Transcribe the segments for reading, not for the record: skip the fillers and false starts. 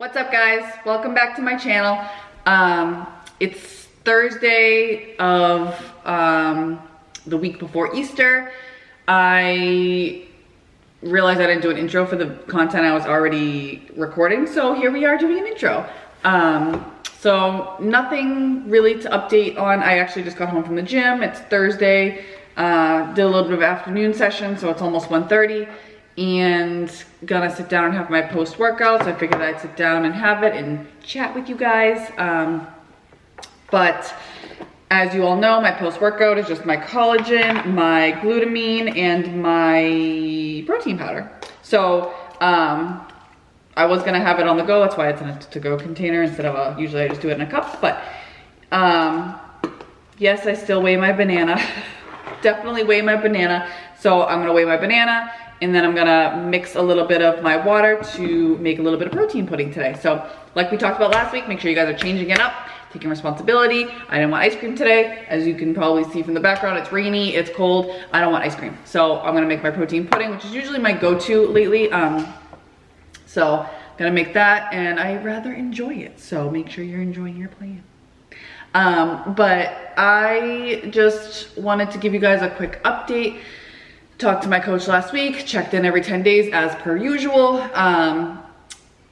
What's up, guys? Welcome back to my channel. It's Thursday of the week before Easter. I realized I didn't do an intro for the content I was already recording, so here we are doing an intro. So nothing really to update on. I actually just got home from the gym. It's Thursday. Did a little bit of afternoon session, so it's almost 1:30. And gonna sit down and have my post-workout, so I figured I'd sit down and have it and chat with you guys. But as you all know, my post-workout is just my collagen, my glutamine, and my protein powder. So I was gonna have it on the go, that's why it's in a to-go container instead of usually I just do it in a cup. But yes, I still weigh my banana. Definitely weigh my banana. So I'm gonna weigh my banana, and then I'm gonna mix a little bit of my water to make a little bit of protein pudding today. So like we talked about last week, make sure you guys are changing it up, taking responsibility. I didn't want ice cream today. As you can probably see from the background, it's rainy, it's cold. I don't want ice cream. So I'm gonna make my protein pudding, which is usually my go-to lately. So gonna make that, and I rather enjoy it. So make sure you're enjoying your plan. But I just wanted to give you guys a quick update. Talked to my coach last week, checked in every 10 days as per usual.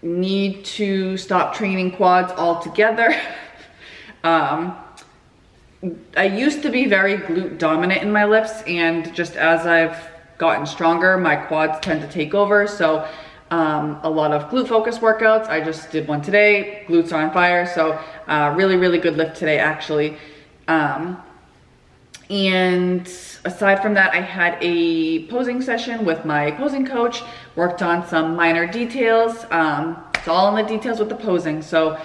Need to stop training quads altogether. I used to be very glute dominant in my lifts, and just as I've gotten stronger, my quads tend to take over. So a lot of glute focused workouts. I just did one today. Glutes are on fire. So really good lift today, actually. And aside from that, I had a posing session with my posing coach, worked on some minor details. It's all in the details with the posing. So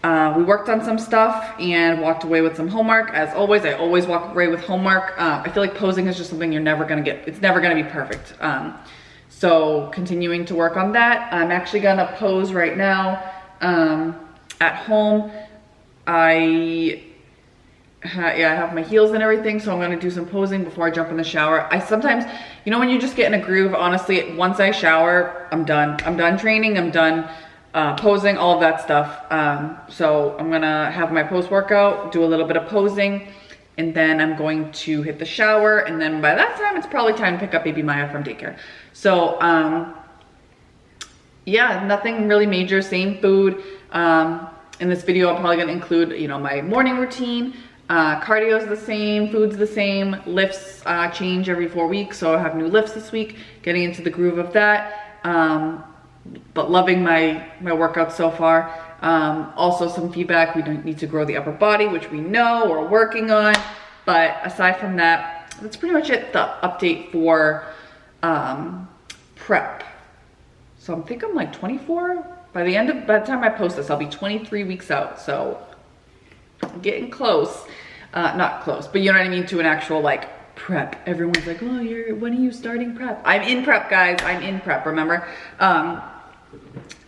we worked on some stuff and walked away with some homework. As always, I always walk away with homework. I feel like posing is just something you're never gonna get. It's never gonna be perfect. So continuing to work on that. I'm actually gonna pose right now at home. I have my heels and everything, so I'm gonna do some posing before I jump in the shower. I sometimes, you know, when you just get in a groove, honestly, once I shower, I'm done. I'm done training, I'm done posing, all of that stuff. So I'm gonna have my post-workout, do a little bit of posing, and then I'm going to hit the shower, and then by that time, it's probably time to pick up baby Maya from daycare. So yeah, nothing really major, same food. In this video, I'm probably gonna include, you know, my morning routine. Cardio's the same, food's the same, lifts change every 4 weeks, so I have new lifts this week, getting into the groove of that. But loving my workouts so far. Also some feedback, we don't need to grow the upper body, which we know we're working on. But aside from that, that's pretty much it, the update for prep. So I think I'm like 24. By the time I post this, I'll be 23 weeks out. So I'm getting close. Not close, but you know what I mean, to an actual like prep. Everyone's like, oh, when are you starting prep? I'm in prep, guys. I'm in prep, remember?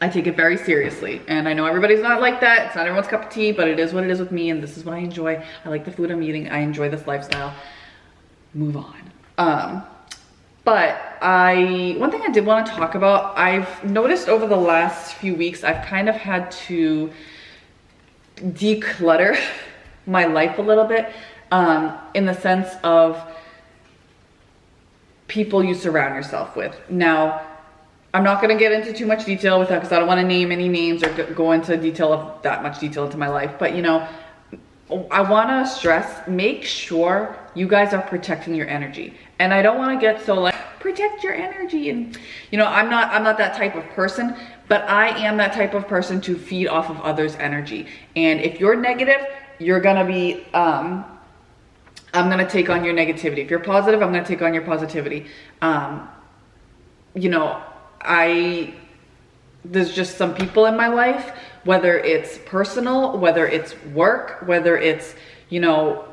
I take it very seriously, and I know everybody's not like that. It's not everyone's cup of tea, but it is what it is with me, and this is what I enjoy. I like the food I'm eating. I enjoy this lifestyle. Move on. But one thing I did want to talk about, I've noticed over the last few weeks, I've kind of had to declutter my life a little bit, in the sense of people you surround yourself with. Now, I'm not going to get into too much detail with that because I don't want to name any names or go into that much detail into my life. But you know, I want to stress, make sure you guys are protecting your energy. And I don't want to get so like, protect your energy. And you know, I'm not that type of person, but I am that type of person to feed off of others' energy. And if you're negative, you're going to be, I'm going to take on your negativity. If you're positive, I'm going to take on your positivity. You know, there's just some people in my life, whether it's personal, whether it's work, whether it's, you know,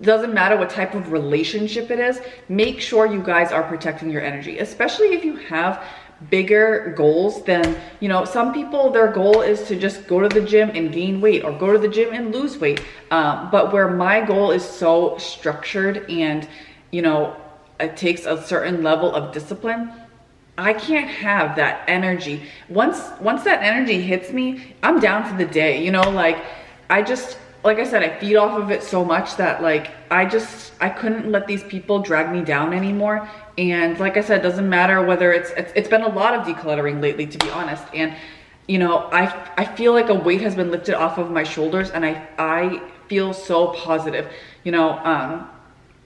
doesn't matter what type of relationship it is, make sure you guys are protecting your energy, especially if you have bigger goals than, you know, some people, their goal is to just go to the gym and gain weight or go to the gym and lose weight. But where my goal is so structured and, you know, it takes a certain level of discipline, I can't have that energy. Once that energy hits me, I'm down for the day, you know, like like I said, I feed off of it so much that like, I couldn't let these people drag me down anymore. And like I said, it doesn't matter whether it's been a lot of decluttering lately, to be honest. And you know, I feel like a weight has been lifted off of my shoulders, and I feel so positive. You know,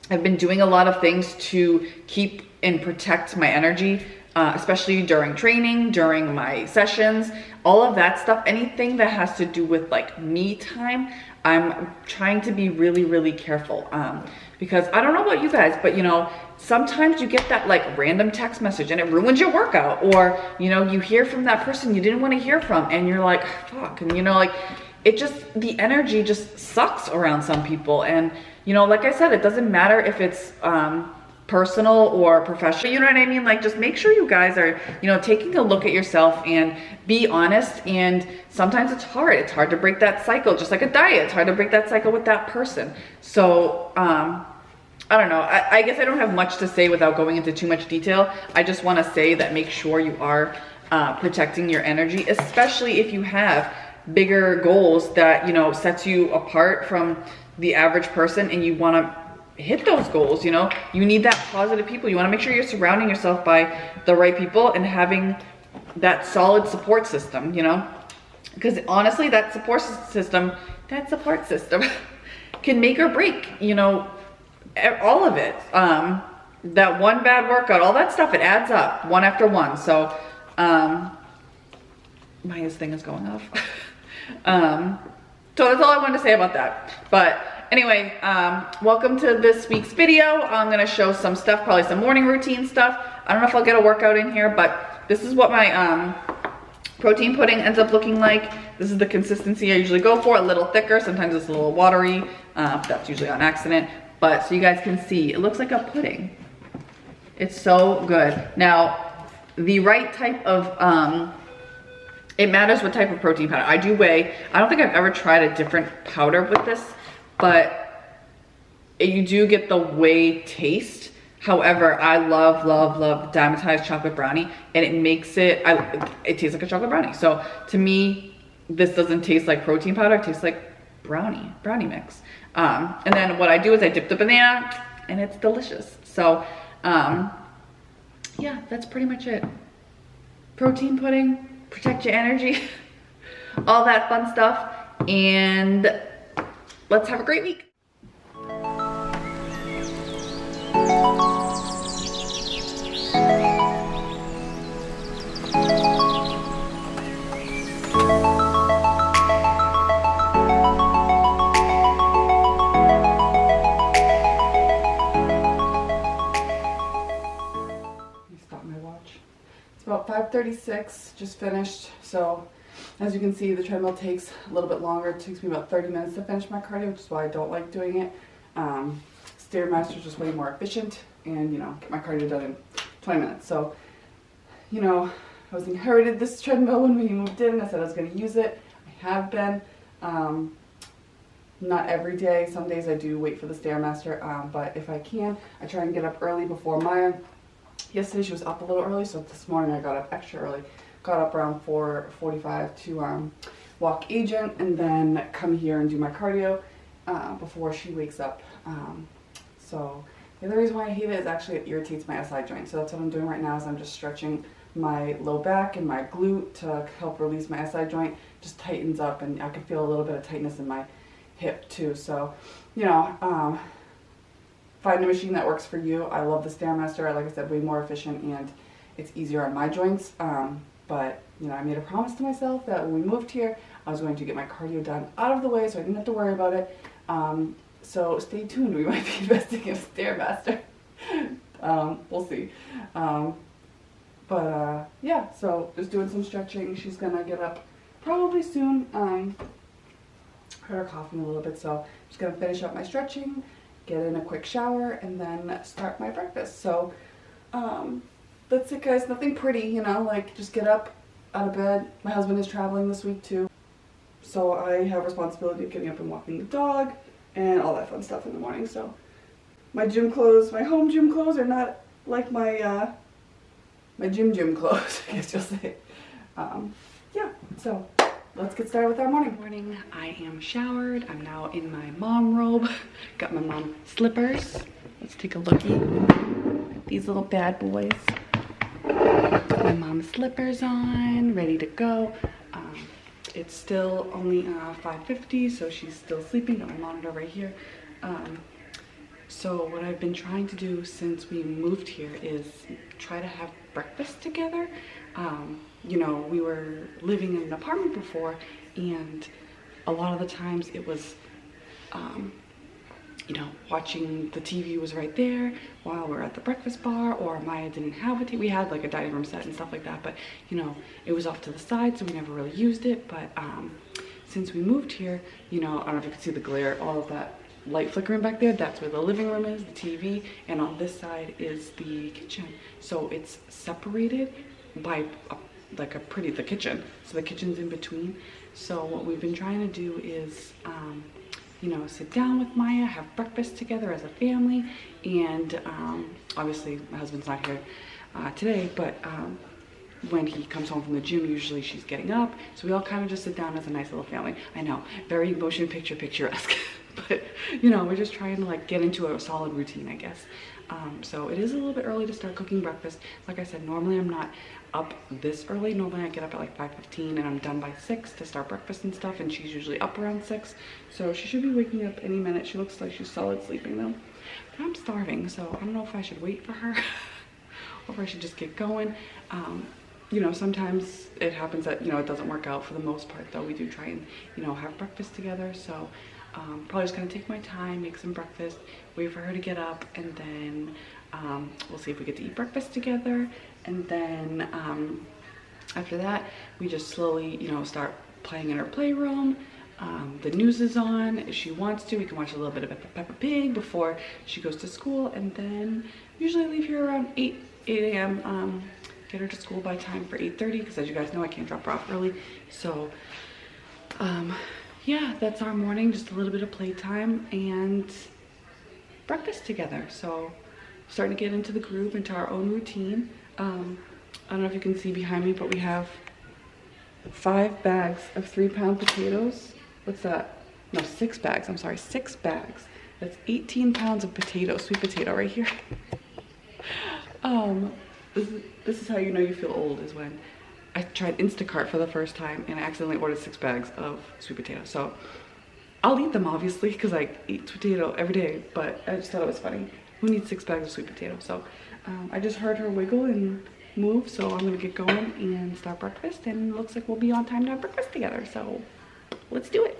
I've been doing a lot of things to keep and protect my energy, especially during training, during my sessions, all of that stuff. Anything that has to do with like me time, I'm trying to be really, really careful. Because I don't know about you guys, but you know, sometimes you get that like random text message and it ruins your workout, or you know, you hear from that person you didn't want to hear from, and you're like, fuck, and you know, like the energy just sucks around some people. And you know, like I said, it doesn't matter if it's personal or professional, you know what I mean? Like, just make sure you guys are, you know, taking a look at yourself and be honest. And sometimes it's hard to break that cycle, just like a diet. It's hard to break that cycle with that person. So I don't know, I guess I don't have much to say without going into too much detail. I just want to say that make sure you are protecting your energy, especially if you have bigger goals that, you know, sets you apart from the average person, and you want to hit those goals. You know, you need that positive people. You want to make sure you're surrounding yourself by the right people and having that solid support system, you know, because honestly, that support system can make or break, you know, all of it. That one bad workout, all that stuff, it adds up one after one. So Maya's thing is going off. So that's all I wanted to say about that. But anyway, welcome to this week's video. I'm gonna show some stuff, probably some morning routine stuff. I don't know if I'll get a workout in here, but this is what my protein pudding ends up looking like. This is the consistency I usually go for, a little thicker. Sometimes it's a little watery. That's usually on accident. But so you guys can see, it looks like a pudding. It's so good. Now, the right type of, it matters what type of protein powder. I do whey. I don't think I've ever tried a different powder with this, but you do get the whey taste. However, I love Diamondized chocolate brownie, and it makes it, it tastes like a chocolate brownie. So to me, this doesn't taste like protein powder. It tastes like brownie mix. And then what I do is I dip the banana, and it's delicious. So yeah, that's pretty much it. Protein pudding, protect your energy, all that fun stuff, and let's have a great week. About 5:36, just finished. So as you can see, the treadmill takes a little bit longer. It takes me about 30 minutes to finish my cardio, which is why I don't like doing it. Stairmaster is just way more efficient, and you know, get my cardio done in 20 minutes. So, you know, I was inherited this treadmill when we moved in. I said I was going to use it. I have been. Not every day. Some days I do wait for the Stairmaster, but if I can, I try and get up early before Maya. Yesterday she was up a little early, so this morning I got up extra early. Got up around 4:45 to walk Agent, and then come here and do my cardio before she wakes up. So the other reason why I hate it is actually it irritates my SI joint. So that's what I'm doing right now, is I'm just stretching my low back and my glute to help release my SI joint. Just tightens up, and I can feel a little bit of tightness in my hip too. So, you know, find a machine that works for you. I love the Stairmaster. Like I said, way more efficient, and it's easier on my joints. But, you know, I made a promise to myself that when we moved here, I was going to get my cardio done out of the way so I didn't have to worry about it. So stay tuned. We might be investing in a Stairmaster. We'll see. Yeah, so just doing some stretching. She's going to get up probably soon. Heard her coughing a little bit, so I'm just going to finish up my stretching, get in a quick shower, and then start my breakfast. So that's it, guys. Nothing pretty, you know, like just get up out of bed. My husband is traveling this week too, so I have responsibility of getting up and walking the dog and all that fun stuff in the morning. So my gym clothes, my home gym clothes, are not like my my gym clothes, I guess you'll say. Yeah, so let's get started with our morning. I am showered. I'm now in my mom robe. Got my mom slippers. Let's take a looky. These little bad boys. Got my mom's slippers on, ready to go. It's still only 5:50, so she's still sleeping. Got my monitor right here. So what I've been trying to do since we moved here is try to have breakfast together. You know, we were living in an apartment before, and a lot of the times it was, you know, watching the TV was right there while we're at the breakfast bar, or Maya didn't have a TV. We had like a dining room set and stuff like that, but you know, it was off to the side, so we never really used it. But since we moved here, you know, I don't know if you can see the glare, all of that light flickering back there, that's where the living room is, the TV, and on this side is the kitchen. So it's separated by the kitchen. So the kitchen's in between. So what we've been trying to do is, you know, sit down with Maya, have breakfast together as a family, and obviously my husband's not here today, but when he comes home from the gym, usually she's getting up, so we all kind of just sit down as a nice little family. I know, very motion picture-esque, but you know, we're just trying to like get into a solid routine, I guess. So it is a little bit early to start cooking breakfast. Like I said, normally I'm not up this early. Normally I get up at like 5:15 and I'm done by 6 to start breakfast and stuff, and she's usually up around 6, so she should be waking up any minute. She looks like she's solid sleeping though, but I'm starving, so I don't know if I should wait for her or if I should just get going. You know, sometimes it happens that, you know, it doesn't work out. For the most part though, we do try and, you know, have breakfast together. So probably just gonna take my time, make some breakfast, wait for her to get up, and then we'll see if we get to eat breakfast together. And then after that, we just slowly, you know, start playing in her playroom. The news is on. If she wants to, we can watch a little bit of Peppa Pig before she goes to school. And then usually I leave here around 8 a.m. Get her to school by time for 8:30, because as you guys know, I can't drop her off early. So yeah, that's our morning. Just a little bit of playtime and breakfast together. So starting to get into the groove, into our own routine. I don't know if you can see behind me, but we have 5 bags of 3-pound potatoes. What's that? No, 6 bags. I'm sorry, 6 bags. That's 18 pounds of potato, sweet potato right here. This is how you know you feel old, is when I tried Instacart for the first time and I accidentally ordered 6 bags of sweet potato. So I'll eat them obviously, because I eat potato every day, but I just thought it was funny. Who needs 6 bags of sweet potato? So I just heard her wiggle and move, so I'm gonna get going and start breakfast, and it looks like we'll be on time to have breakfast together. So let's do it.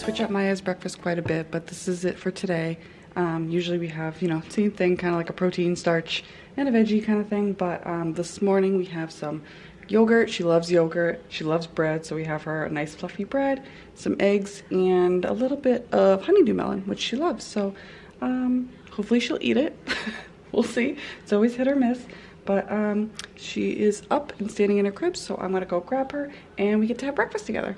switch up Maya's breakfast quite a bit, but this is it for today. Usually we have, you know, same thing, kind of like a protein, starch, and a veggie kind of thing, but this morning we have some yogurt. She loves yogurt. She loves bread, so we have her a nice fluffy bread, some eggs, and a little bit of honeydew melon, which she loves. So hopefully she'll eat it. We'll see. It's always hit or miss. But she is up and standing in her crib, so I'm gonna go grab her and we get to have breakfast together.